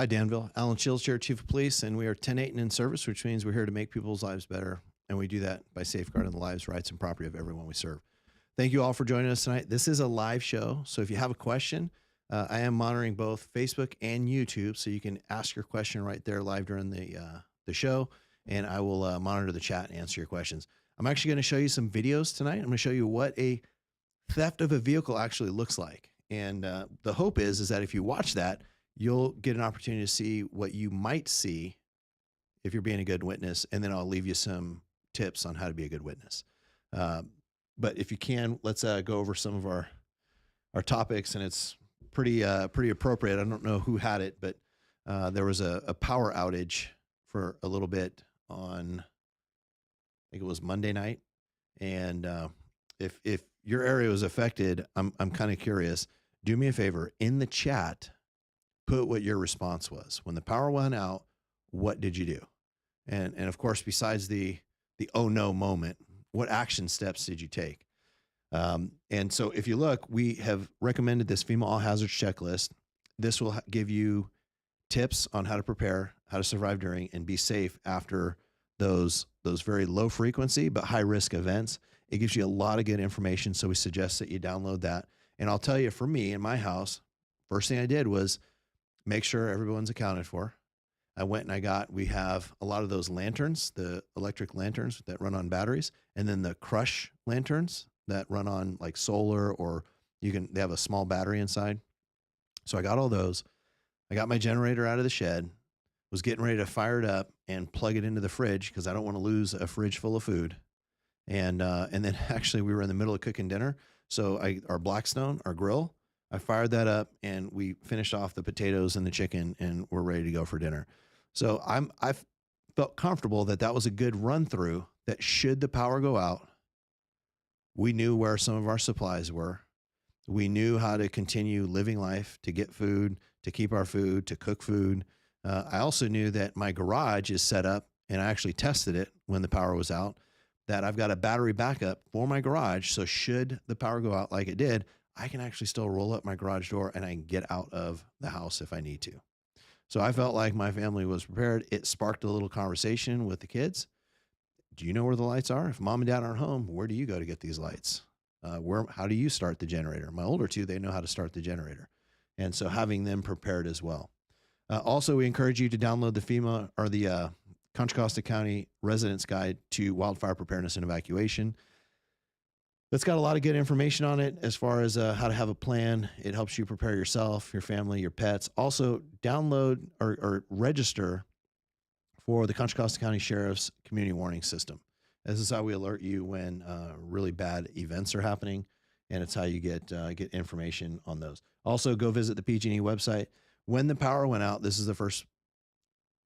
Hi, Danville. Alan Shields here, Chief of Police, and we are 10-8 and in service, which means we're here to make people's lives better, and we do that by safeguarding the lives, rights, and property of everyone we serve. Thank you all for joining us tonight. This is a live show, so if you have a question, I am monitoring both Facebook and YouTube, so you can ask your question right there live during the show, and I will monitor the chat and answer your questions. I'm actually going to show you some videos tonight. I'm going to show you what a theft of a vehicle actually looks like, and the hope is that if you watch that, you'll get an opportunity to see what you might see if you're being a good witness, and then I'll leave you some tips on how to be a good witness. But if you can, let's go over some of our topics, and it's pretty appropriate. I don't know who had it, but there was a power outage for a little bit on, I think it was Monday night, and if your area was affected, I'm kind of curious. Do me a favor, in the chat, put what your response was. When the power went out, what did you do? And of course, besides the oh no moment, what action steps did you take? And so if you look, we have recommended this FEMA all hazards checklist. This will give you tips on how to prepare, how to survive during, and be safe after those very low frequency but high risk events. It gives you a lot of good information, so we suggest that you download that. And I'll tell you, for me in my house, first thing I did was make sure everyone's accounted for. I went and we have a lot of those lanterns, the electric lanterns that run on batteries, and then the crush lanterns that run on like solar, or they have a small battery inside. So I got all those. I got my generator out of the shed, was getting ready to fire it up and plug it into the fridge because I don't want to lose a fridge full of food. And then actually we were in the middle of cooking dinner. So our Blackstone, our grill, I fired that up and we finished off the potatoes and the chicken and we're ready to go for dinner. So I felt comfortable that was a good run through, that should the power go out, we knew where some of our supplies were. We knew how to continue living life, to get food, to keep our food, to cook food. I also knew that my garage is set up, and I actually tested it when the power was out, that I've got a battery backup for my garage. So should the power go out like it did, I can actually still roll up my garage door and I can get out of the house if I need to. So I felt like my family was prepared. It sparked a little conversation with the kids. Do you know where the lights are? If mom and dad aren't home, where do you go to get these lights? How do you start the generator? My older two, they know how to start the generator. And so having them prepared as well. Also, we encourage you to download the FEMA or the Contra Costa County Residents Guide to Wildfire Preparedness and Evacuation. That's got a lot of good information on it as far as how to have a plan. It helps you prepare yourself, your family, your pets. Also, download or register for the Contra Costa County Sheriff's Community Warning System. This is how we alert you when really bad events are happening, and it's how you get information on those. Also, go visit the PG&E website. When the power went out, this is the first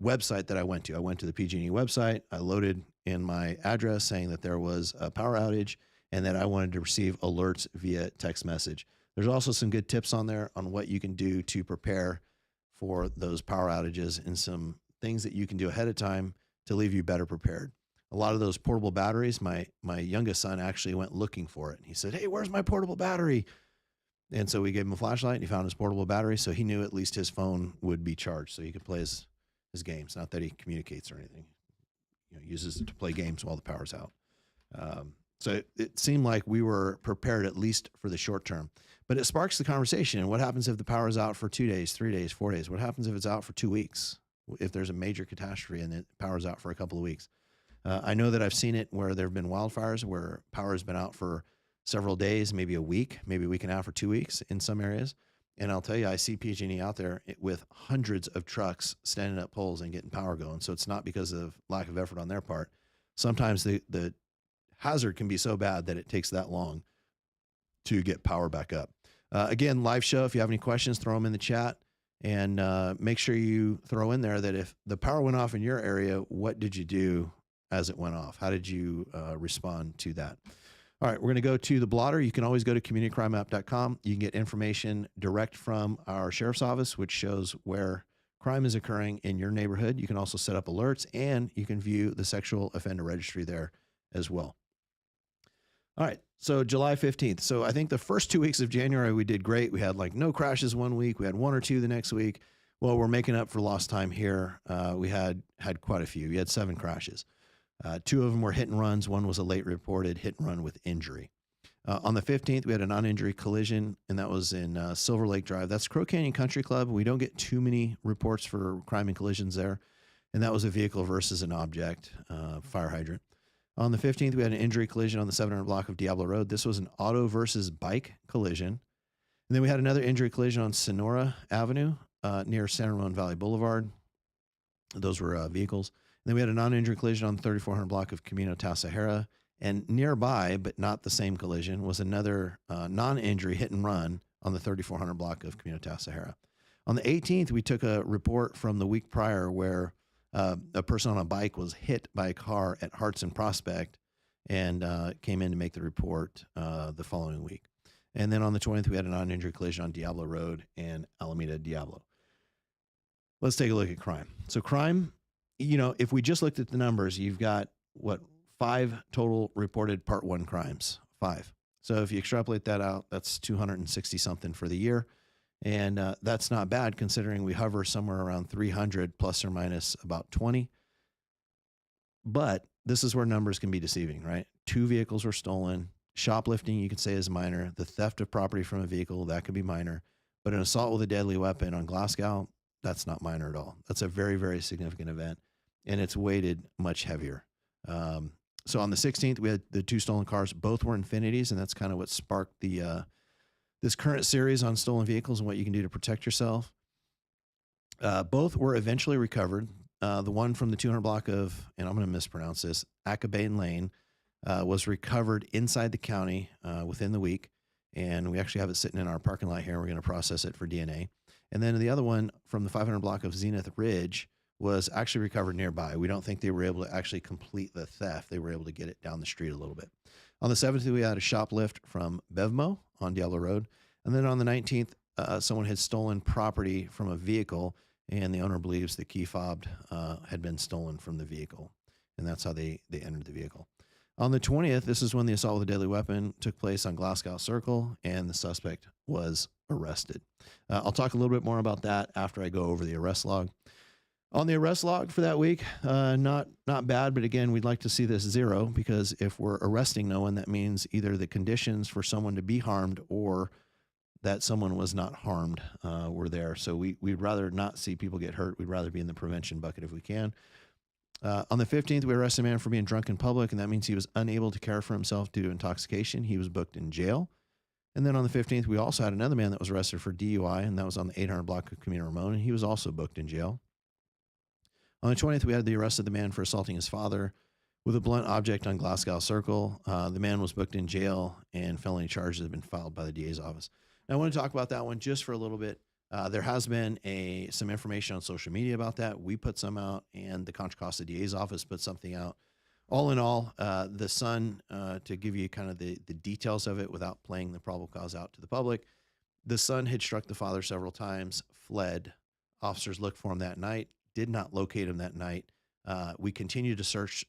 website that I went to. I went to the PG&E website. I loaded in my address saying that there was a power outage and that I wanted to receive alerts via text message. There's also some good tips on there on what you can do to prepare for those power outages and some things that you can do ahead of time to leave you better prepared. A lot of those portable batteries, my youngest son actually went looking for it. He said, "Hey, where's my portable battery?" And so we gave him a flashlight and he found his portable battery, so he knew at least his phone would be charged so he could play his games. Not that he communicates or anything. Uses it to play games while the power's out. So it seemed like we were prepared at least for the short term. But it sparks the conversation. What happens if the power is out for 2 days, 3 days, 4 days? What happens if it's out for 2 weeks? If there's a major catastrophe and the power's out for a couple of weeks? I know that I've seen it where there have been wildfires where power has been out for several days, maybe a week, maybe a week and a half or 2 weeks in some areas. And I'll tell you, I see PG&E out there with hundreds of trucks standing up poles and getting power going. So it's not because of lack of effort on their part. Sometimes the hazard can be so bad that it takes that long to get power back up. Again, live show. If you have any questions, throw them in the chat, and make sure you throw in there that if the power went off in your area, what did you do as it went off? How did you respond to that? All right, we're going to go to the blotter. You can always go to communitycrimeapp.com. You can get information direct from our sheriff's office, which shows where crime is occurring in your neighborhood. You can also set up alerts, and you can view the sexual offender registry there as well. All right, so July 15th. So I think the first 2 weeks of January, we did great. We had like no crashes one week. We had one or two the next week. Well, we're making up for lost time here. We had quite a few. We had 7 crashes. 2 of them were hit and runs. One was a late reported hit and run with injury. On the 15th, we had a non-injury collision, and that was in Silver Lake Drive. That's Crow Canyon Country Club. We don't get too many reports for crime and collisions there, and that was a vehicle versus an object, fire hydrant. On the 15th, we had an injury collision on the 700 block of Diablo Road. This was an auto versus bike collision. And then we had another injury collision on Sonora Avenue near San Ramon Valley Boulevard. Those were vehicles. And then we had a non-injury collision on the 3400 block of Camino Tasajera. And nearby, but not the same collision, was another non-injury hit and run on the 3400 block of Camino Tasajera. On the 18th, we took a report from the week prior where a person on a bike was hit by a car at Harts and Prospect and came in to make the report the following week. And then on the 20th, we had a non-injury collision on Diablo Road and Alameda Diablo. Let's take a look at crime. So crime, if we just looked at the numbers, you've got 5 total reported Part 1 crimes, 5. So if you extrapolate that out, that's 260 something for the year. And that's not bad considering we hover somewhere around 300 plus or minus about 20. But this is where numbers can be deceiving, right? 2 vehicles were stolen. Shoplifting, you could say, is minor. The theft of property from a vehicle, that could be minor. But an assault with a deadly weapon on Glasgow, that's not minor at all. That's a very, very significant event. And it's weighted much heavier. So on the 16th, we had the 2 stolen cars. Both were Infinities, and that's kind of what sparked the this current series on stolen vehicles and what you can do to protect yourself. Both were eventually recovered. The one from the 200 block of, and I'm going to mispronounce this, Acabane Lane, was recovered inside the county within the week. And we actually have it sitting in our parking lot here. We're going to process it for DNA. And then the other one from the 500 block of Zenith Ridge was actually recovered nearby. We don't think they were able to actually complete the theft. They were able to get it down the street a little bit. On the 17th, we had a shoplift from Bevmo on Diablo Road. And then on the 19th, someone had stolen property from a vehicle, and the owner believes the key fob had been stolen from the vehicle. And that's how they entered the vehicle. On the 20th, this is when the assault with a deadly weapon took place on Glasgow Circle, and the suspect was arrested. I'll talk a little bit more about that after I go over the arrest log. On the arrest log for that week, not bad, but again, we'd like to see this 0, because if we're arresting no one, that means either the conditions for someone to be harmed or that someone was not harmed were there. So we'd rather not see people get hurt. We'd rather be in the prevention bucket if we can. On the 15th, we arrested a man for being drunk in public, and that means he was unable to care for himself due to intoxication. He was booked in jail. And then on the 15th, we also had another man that was arrested for DUI, and that was on the 800 block of Camino Ramon, and he was also booked in jail. On the 20th, we had the arrest of the man for assaulting his father with a blunt object on Glasgow Circle. The man was booked in jail, and felony charges have been filed by the DA's office. Now, I want to talk about that one just for a little bit. There has been some information on social media about that. We put some out, and the Contra Costa DA's office put something out. All in all, the Sun, to give you kind of the details of it without playing the probable cause out to the public, the Sun had struck the father several times, fled. Officers looked for him that night, did not locate him that night. We continued to search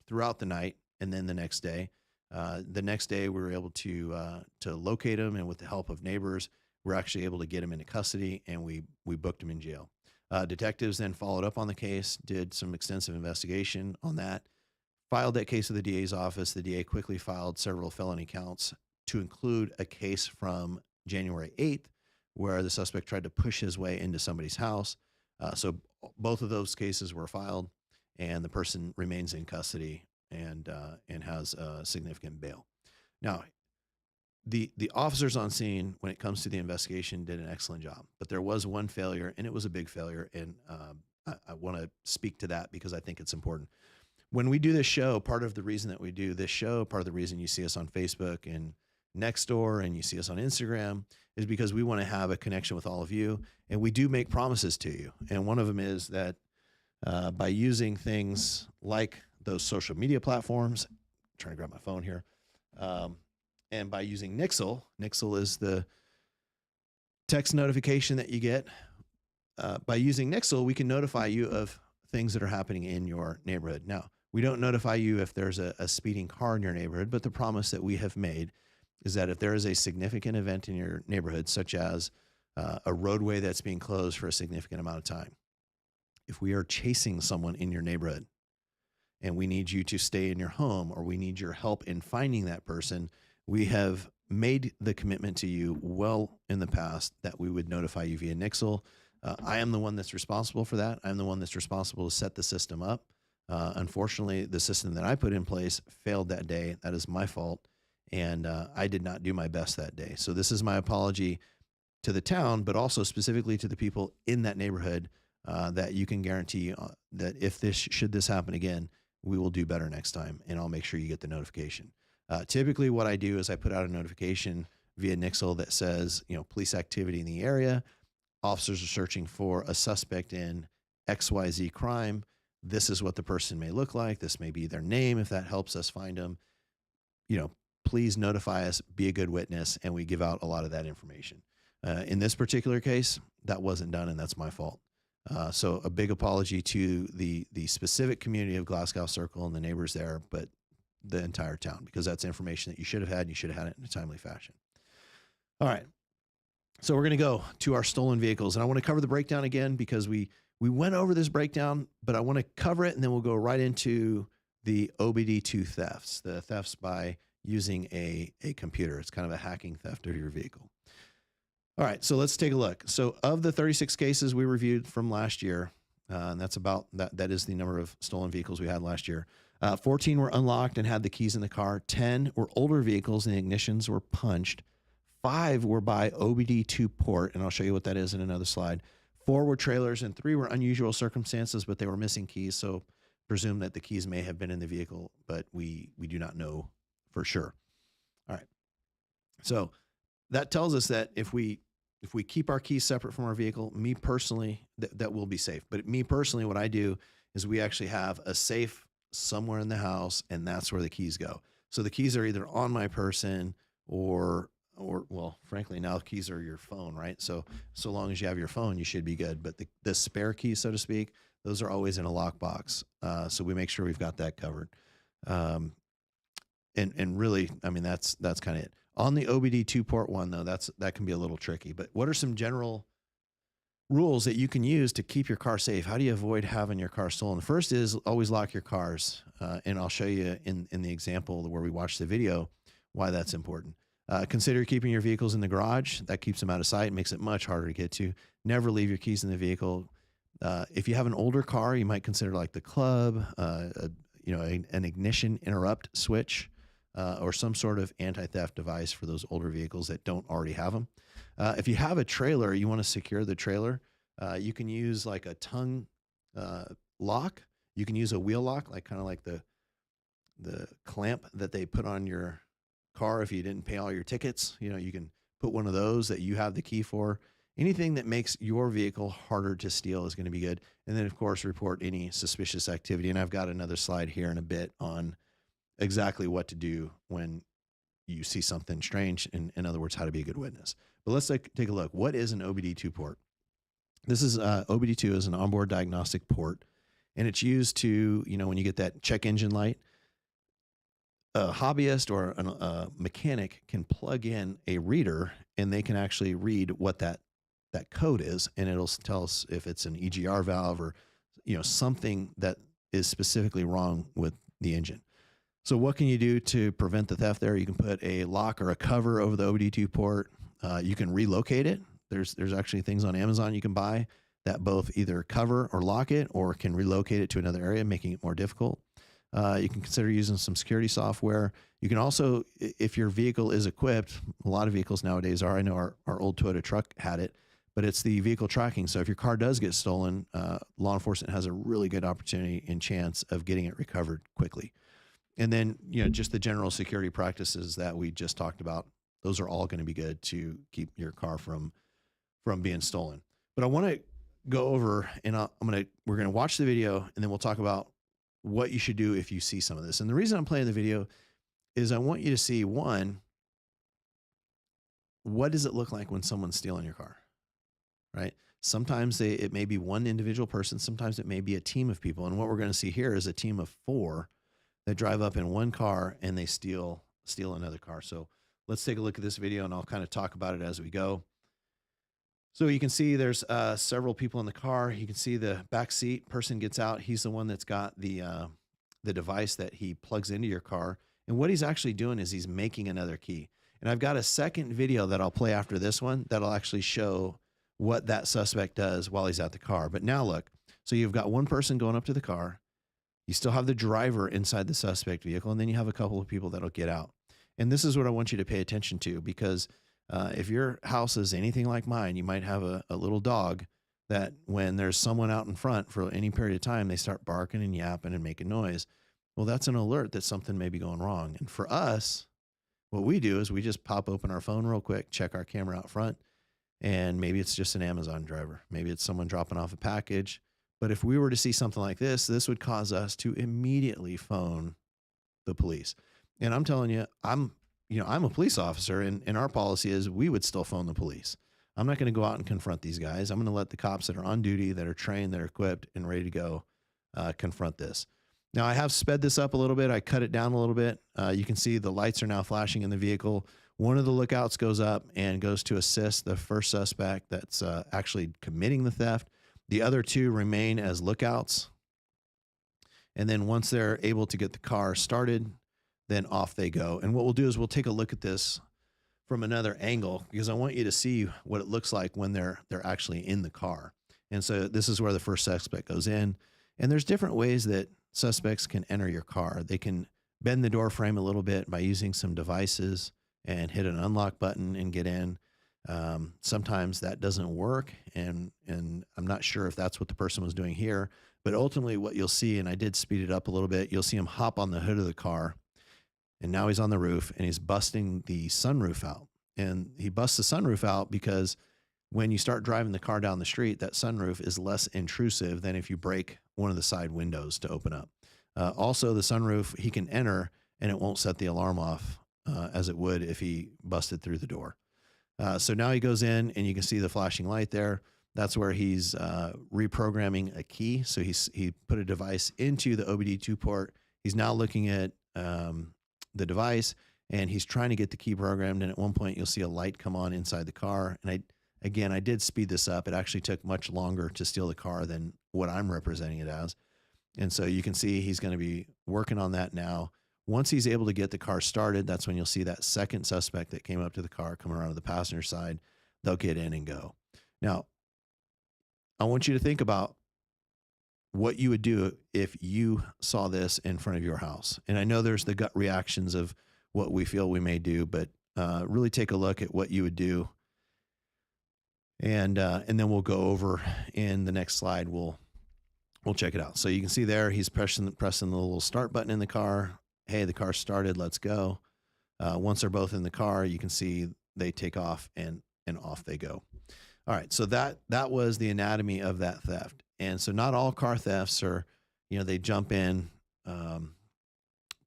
throughout the night, and then the next day. We were able to locate him, and with the help of neighbors, we're actually able to get him into custody, and we booked him in jail. Detectives then followed up on the case, did some extensive investigation on that, filed that case with the DA's office. The DA quickly filed several felony counts to include a case from January 8th, where the suspect tried to push his way into somebody's house. So both of those cases were filed, and the person remains in custody and has significant bail. Now, the officers on scene, when it comes to the investigation, did an excellent job, but there was one failure, and it was a big failure, and I want to speak to that because I think it's important. When we do this show, part of the reason that we do this show, part of the reason you see us on Facebook and Nextdoor and you see us on Instagram is because we want to have a connection with all of you, and we do make promises to you. And one of them is that by using things like those social media platforms, I'm trying to grab my phone here, and by using Nixle is the text notification that you get. By using Nixle, we can notify you of things that are happening in your neighborhood. Now, we don't notify you if there's a speeding car in your neighborhood, but the promise that we have made is that if there is a significant event in your neighborhood, such as a roadway that's being closed for a significant amount of time. If we are chasing someone in your neighborhood and we need you to stay in your home, or we need your help in finding that person, we have made the commitment to you well in the past that we would notify you via Nixle. I am the one that's responsible for that. I'm the one that's responsible to set the system up. Unfortunately, the system that I put in place failed that day. That is my fault. And I did not do my best that day. So this is my apology to the town, but also specifically to the people in that neighborhood, that you can guarantee that if should this happen again, we will do better next time, and I'll make sure you get the notification. Typically what I do is I put out a notification via Nixle that says, police activity in the area. Officers are searching for a suspect in XYZ crime. This is what the person may look like. This may be their name if that helps us find them. Please notify us, be a good witness, and we give out a lot of that information. In this particular case, that wasn't done, and that's my fault. So a big apology to the specific community of Glasgow Circle and the neighbors there, but the entire town, because that's information that you should have had, and you should have had it in a timely fashion. All right. So we're going to go to our stolen vehicles, and I want to cover the breakdown again because we went over this breakdown, but I want to cover it, and then we'll go right into the OBDII thefts, the thefts by using a computer. It's kind of a hacking theft of your vehicle. All right, so let's take a look. So of the 36 cases we reviewed from last year, and that's about that is the number of stolen vehicles we had last year. 14 were unlocked and had the keys in the car. 10 were older vehicles and the ignitions were punched. 5 were by OBDII port, and I'll show you what that is in another slide. 4 were trailers, and 3 were unusual circumstances, but they were missing keys, so presume that the keys may have been in the vehicle, but we do not know for sure. All right. So that tells us that if we keep our keys separate from our vehicle, me personally, that will be safe. But me personally, what I do is we actually have a safe somewhere in the house, and that's where the keys go. So the keys are either on my person or well, frankly, now keys are your phone, right? So long as you have your phone, you should be good. But the spare keys, so to speak, those are always in a lockbox. So we make sure we've got that covered. And really, I mean, that's kind of it. On the OBDII port one, though, that can be a little tricky. But what are some general rules that you can use to keep your car safe? How do you avoid having your car stolen? The first is always lock your cars. And I'll show you in the example where we watched the video why that's important. Consider keeping your vehicles in the garage. That keeps them out of sight, makes it much harder to get to. Never leave your keys in the vehicle. If you have an older car, you might consider like the club, an ignition interrupt switch, or some sort of anti-theft device for those older vehicles that don't already have them. If you have a trailer, you want to secure the trailer. You can use like a tongue lock. You can use a wheel lock, kind of like the clamp that they put on your car if you didn't pay all your tickets. You can put one of those that you have the key for. Anything that makes your vehicle harder to steal is going to be good. And then, of course, report any suspicious activity. And I've got another slide here in a bit on exactly what to do when you see something strange. In other words, how to be a good witness. But let's take a look. What is an OBDII port? This is OBDII is an onboard diagnostic port, and it's used to, when you get that check engine light, a hobbyist or a mechanic can plug in a reader, and they can actually read what that code is, and it'll tell us if it's an EGR valve or something that is specifically wrong with the engine. So what can you do to prevent the theft there? You can put a lock or a cover over the OBDII port. You can relocate it. There's actually things on Amazon you can buy that both either cover or lock it, or can relocate it to another area, making it more difficult. You can consider using some security software. You can also, if your vehicle is equipped, a lot of vehicles nowadays are, I know our old Toyota truck had it, but it's the vehicle tracking. So if your car does get stolen, law enforcement has a really good opportunity and chance of getting it recovered quickly. And then, just the general security practices that we just talked about, those are all going to be good to keep your car from being stolen. But I want to go over, and we're going to watch the video, and then we'll talk about what you should do if you see some of this. And the reason I'm playing the video is I want you to see, one, what does it look like when someone's stealing your car, right? Sometimes it may be one individual person. Sometimes it may be a team of people. And what we're going to see here is a team of 4 that drive up in one car and they steal another car. So let's take a look at this video, and I'll kind of talk about it as we go. So you can see there's several people in the car. You can see the back seat person gets out. He's the one that's got the device that he plugs into your car. And what he's actually doing is he's making another key. And I've got a second video that I'll play after this one that'll actually show what that suspect does while he's at the car. But now look, so you've got one person going up to the car. You still have the driver inside the suspect vehicle, and then you have a couple of people that'll get out. And this is what I want you to pay attention to, because if your house is anything like mine, you might have a little dog that when there's someone out in front for any period of time, they start barking and yapping and making noise. Well, that's an alert that something may be going wrong. And for us, what we do is we just pop open our phone real quick, check our camera out front, and maybe it's just an Amazon driver. Maybe it's someone dropping off a package. But if we were to see something like this would cause us to immediately phone the police. And I'm telling you, I'm a police officer, and our policy is we would still phone the police. I'm not going to go out and confront these guys. I'm going to let the cops that are on duty, that are trained, that are equipped and ready to go, confront this. Now, I have sped this up a little bit. I cut it down a little bit. You can see the lights are now flashing in the vehicle. One of the lookouts goes up and goes to assist the first suspect that's actually committing the theft. The other two remain as lookouts. And then once they're able to get the car started, then off they go. And what we'll do is we'll take a look at this from another angle, because I want you to see what it looks like when they're actually in the car. And so this is where the first suspect goes in. And there's different ways that suspects can enter your car. They can bend the door frame a little bit by using some devices and hit an unlock button and get in. Sometimes that doesn't work, and I'm not sure if that's what the person was doing here, but ultimately what you'll see, and I did speed it up a little bit, you'll see him hop on the hood of the car, and now he's on the roof and he's busting the sunroof out. And he busts the sunroof out because when you start driving the car down the street, that sunroof is less intrusive than if you break one of the side windows to open up. Also, the sunroof, he can enter and it won't set the alarm off as it would if he busted through the door. So now he goes in and you can see the flashing light there. That's where he's reprogramming a key. So he put a device into the OBDII port. He's now looking at the device and he's trying to get the key programmed. And at one point you'll see a light come on inside the car. And I did speed this up. It actually took much longer to steal the car than what I'm representing it as. And so you can see he's going to be working on that now. Once he's able to get the car started, that's when you'll see that second suspect that came up to the car coming around to the passenger side. They'll get in and go. Now, I want you to think about what you would do if you saw this in front of your house. And I know there's the gut reactions of what we feel we may do, but really take a look at what you would do. And then we'll go over in the next slide. We'll check it out. So you can see there, he's pressing the little start button in the car. Hey, the car started, let's go. Once they're both in the car, you can see they take off and off they go. All right, so that was the anatomy of that theft. And so not all car thefts are, they jump in,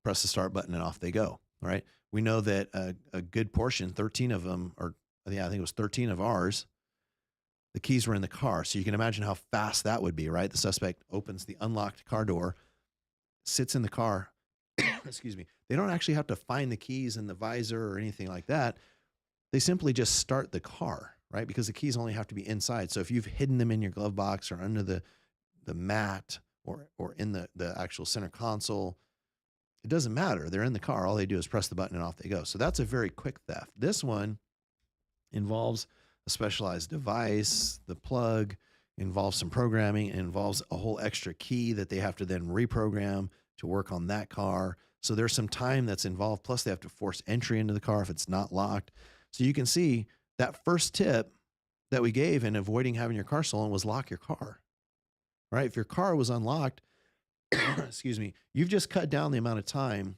press the start button and off they go, all right? We know that a good portion, 13 of them, or I think it was 13 of ours, the keys were in the car. So you can imagine how fast that would be, right? The suspect opens the unlocked car door, sits in the car, excuse me. They don't actually have to find the keys in the visor or anything like that. They simply just start the car, right? Because the keys only have to be inside. So if you've hidden them in your glove box or under the mat or in the actual center console, it doesn't matter. They're in the car. All they do is press the button and off they go. So that's a very quick theft. This one involves a specialized device, the plug, involves some programming, involves a whole extra key that they have to then reprogram to work on that car. So there's some time that's involved. Plus they have to force entry into the car if it's not locked. So you can see that first tip that we gave in avoiding having your car stolen was lock your car, right? If your car was unlocked, excuse me, you've just cut down the amount of time.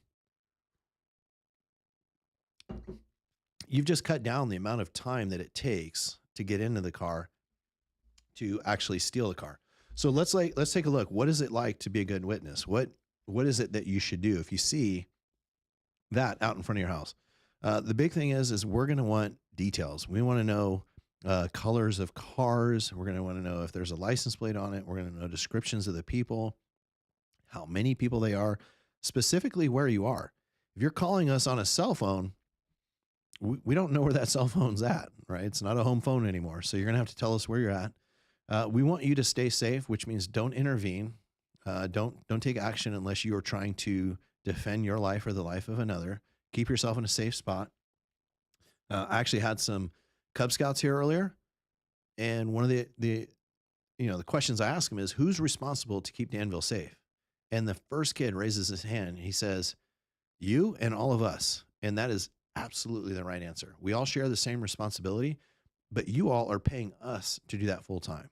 You've just cut down the amount of time that it takes to get into the car to actually steal the car. So let's take a look. What is it like to be a good witness? What is it that you should do if you see that out in front of your house? The big thing is we're going to want details. We want to know colors of cars. We're going to want to know if there's a license plate on it. We're going to know descriptions of the people, how many people they are, specifically where you are. If you're calling us on a cell phone, we don't know where that cell phone's at, right? It's not a home phone anymore. So you're going to have to tell us where you're at. We want you to stay safe, which means don't intervene. Don't take action unless you are trying to defend your life or the life of another. Keep yourself in a safe spot. I actually had some Cub Scouts here earlier, and one of the questions I ask them is, who's responsible to keep Danville safe? And the first kid raises his hand. He says, you and all of us. And that is absolutely the right answer. We all share the same responsibility, but you all are paying us to do that full time.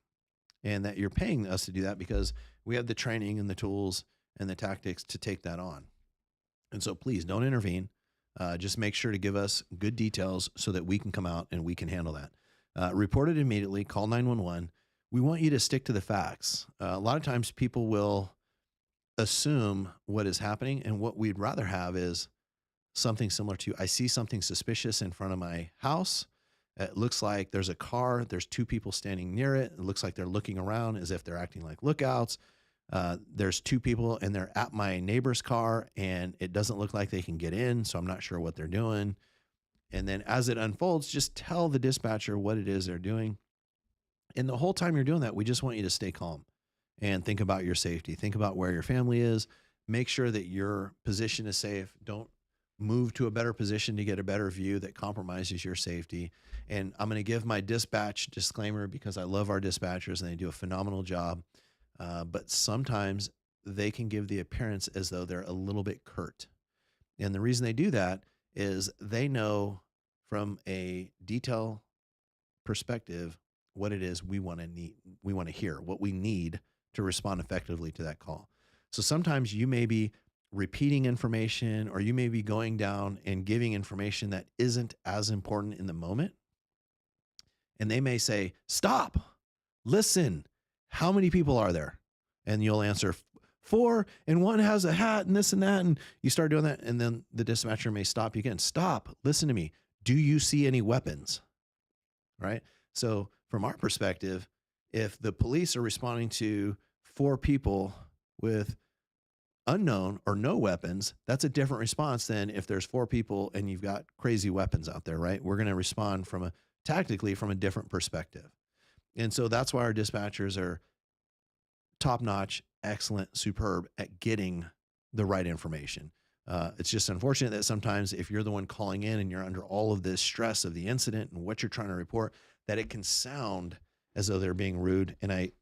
And that you're paying us to do that because we have the training and the tools and the tactics to take that on. And so please don't intervene. Just make sure to give us good details so that we can come out and we can handle that. Report it immediately. Call 911. We want you to stick to the facts. A lot of times people will assume what is happening, and what we'd rather have is something similar to, I see something suspicious in front of my house. It looks like there's a car. There's two people standing near it. It looks like they're looking around as if they're acting like lookouts. There's two people and they're at my neighbor's car, and it doesn't look like they can get in. So I'm not sure what they're doing. And then as it unfolds, just tell the dispatcher what it is they're doing. And the whole time you're doing that, we just want you to stay calm and think about your safety. Think about where your family is. Make sure that your position is safe. Don't move to a better position to get a better view that compromises your safety. And I'm going to give my dispatch disclaimer because I love our dispatchers and they do a phenomenal job. But sometimes they can give the appearance as though they're a little bit curt. And the reason they do that is they know from a detail perspective what it is we want to hear, what we need to respond effectively to that call. So sometimes you may be repeating information, or you may be going down and giving information that isn't as important in the moment. And they may say, stop, listen, how many people are there? And you'll answer 4, and one has a hat and this and that. And you start doing that. And then the dispatcher may stop you again. Stop, listen to me. Do you see any weapons? Right? So from our perspective, if the police are responding to 4 people with unknown or no weapons, that's a different response than if there's 4 people and you've got crazy weapons out there, right? We're going to respond tactically from a different perspective. And so that's why our dispatchers are top-notch, excellent, superb at getting the right information. It's just unfortunate that sometimes if you're the one calling in and you're under all of this stress of the incident and what you're trying to report, that it can sound as though they're being rude. And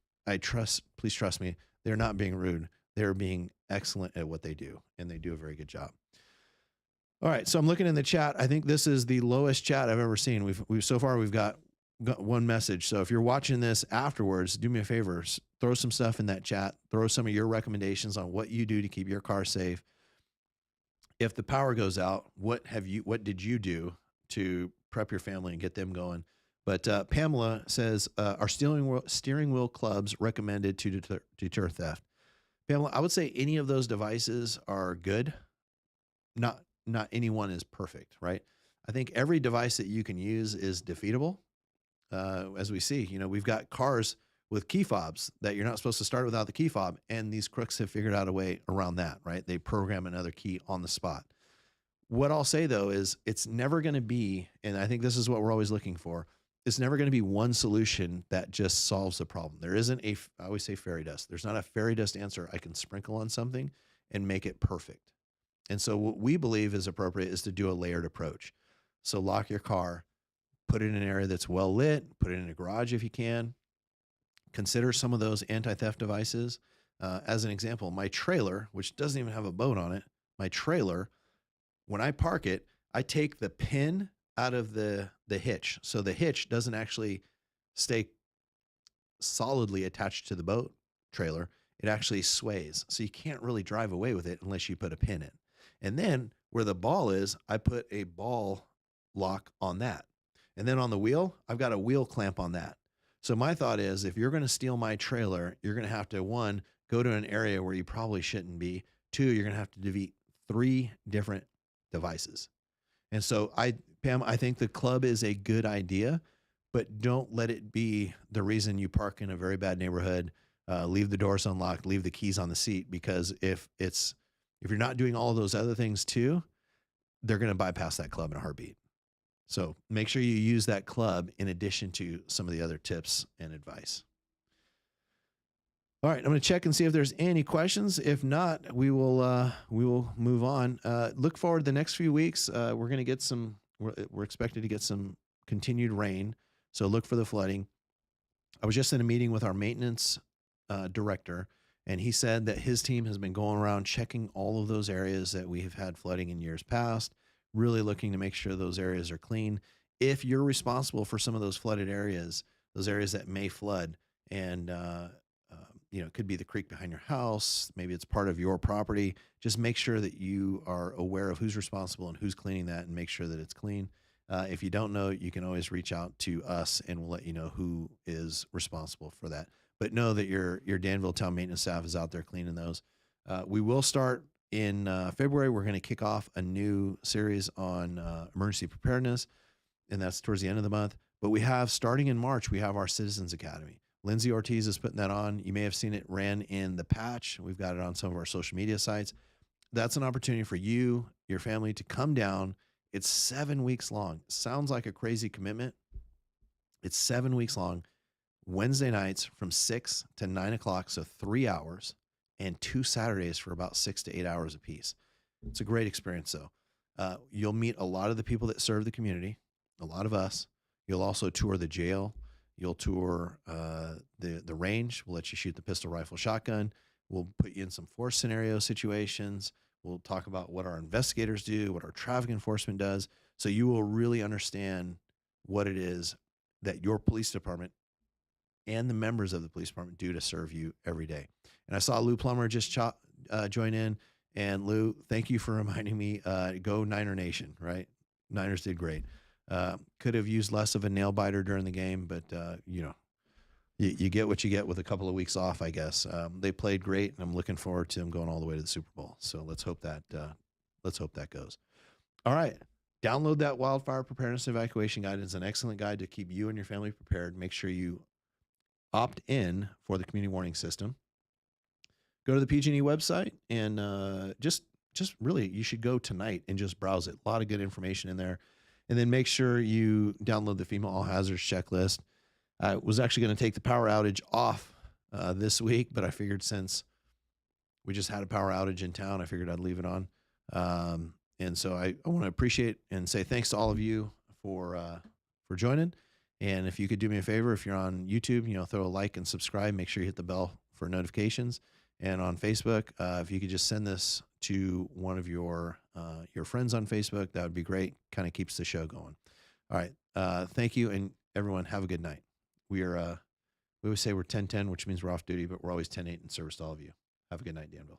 please trust me, they're not being rude. They're being excellent at what they do, and they do a very good job. All right, so I'm looking in the chat. I think this is the lowest chat I've ever seen. We've got one message. So if you're watching this afterwards, do me a favor, throw some stuff in that chat. Throw some of your recommendations on what you do to keep your car safe. If the power goes out, what did you do to prep your family and get them going? But Pamela says, are steering wheel clubs recommended to deter theft? Pamela, I would say any of those devices are good. Not any one is perfect, right? I think every device that you can use is defeatable. As we see, we've got cars with key fobs that you're not supposed to start without the key fob, and these crooks have figured out a way around that, right? They program another key on the spot. What I'll say though is it's never going to be, and I think this is what we're always looking for, it's never going to be one solution that just solves the problem. There isn't I always say fairy dust. There's not a fairy dust answer I can sprinkle on something and make it perfect. And so what we believe is appropriate is to do a layered approach. So lock your car, put it in an area that's well lit, put it in a garage if you can. Consider some of those anti-theft devices. As an example, my trailer, which doesn't even have a boat on it, my trailer, when I park it, I take the pin out of the hitch. So the hitch doesn't actually stay solidly attached to the boat trailer. It actually sways. So you can't really drive away with it unless you put a pin in. And then where the ball is, I put a ball lock on that. And then on the wheel, I've got a wheel clamp on that. So my thought is, if you're going to steal my trailer, you're going to have to, 1, go to an area where you probably shouldn't be. 2, you're going to have to defeat 3 different devices. And so Pam, I think the club is a good idea, but don't let it be the reason you park in a very bad neighborhood, leave the doors unlocked, leave the keys on the seat, because if you're not doing all of those other things too, they're going to bypass that club in a heartbeat. So make sure you use that club in addition to some of the other tips and advice. All right, I'm going to check and see if there's any questions. If not, we will move on. Look forward to the next few weeks. We're going to get some. We're expected to get some continued rain, so look for the flooding. I was just in a meeting with our maintenance director, and he said that his team has been going around checking all of those areas that we have had flooding in years past, really looking to make sure those areas are clean. If you're responsible for some of those flooded areas, those areas that may flood, and it could be the creek behind your house, maybe it's part of your property, just make sure that you are aware of who's responsible and who's cleaning that, and make sure that it's clean. If you don't know, you can always reach out to us and we'll let you know who is responsible for that. But know that your Danville town maintenance staff is out there cleaning those. We will start in February. We're going to kick off a new series on emergency preparedness, and that's towards the end of the month. But we have, starting in March, we have our Citizens Academy. Lindsay Ortiz is putting that on. You may have seen it ran in the patch. We've got it on some of our social media sites. That's an opportunity for you, your family, to come down. It's 7 weeks long. Sounds like a crazy commitment. It's 7 weeks long. Wednesday nights from 6 to 9 o'clock, so 3 hours, and 2 Saturdays for about 6 to 8 hours apiece. It's a great experience, though. You'll meet a lot of the people that serve the community, a lot of us. You'll also tour the jail. You'll tour the range. We'll let you shoot the pistol, rifle, shotgun. We'll put you in some force scenario situations. We'll talk about what our investigators do, what our traffic enforcement does. So you will really understand what it is that your police department and the members of the police department do to serve you every day. And I saw Lou Plummer just join in. And Lou, thank you for reminding me, go Niner Nation, right? Niners did great. Could have used less of a nail biter during the game, but you get what you get with a couple of weeks off, I guess. They played great, and I'm looking forward to them going all the way to the Super Bowl. So let's hope that goes. All right, download that Wildfire Preparedness and Evacuation Guide. It's an excellent guide to keep you and your family prepared. Make sure you opt in for the community warning system. Go to the PG&E website, and just really, you should go tonight and just browse it. A lot of good information in there. And then make sure you download the FEMA All Hazards Checklist. I was actually going to take the power outage off this week, but I figured since we just had a power outage in town, I figured I'd leave it on. And so I want to appreciate and say thanks to all of you for joining. And if you could do me a favor, if you're on YouTube, throw a like and subscribe. Make sure you hit the bell for notifications. And on Facebook, if you could just send this to one of your friends on Facebook, that would be great. Kind of keeps the show going. All right. Thank you. And everyone, have a good night. We always say we're 10-10, which means we're off duty, but we're always 10-8 in service to all of you. Have a good night, Danville.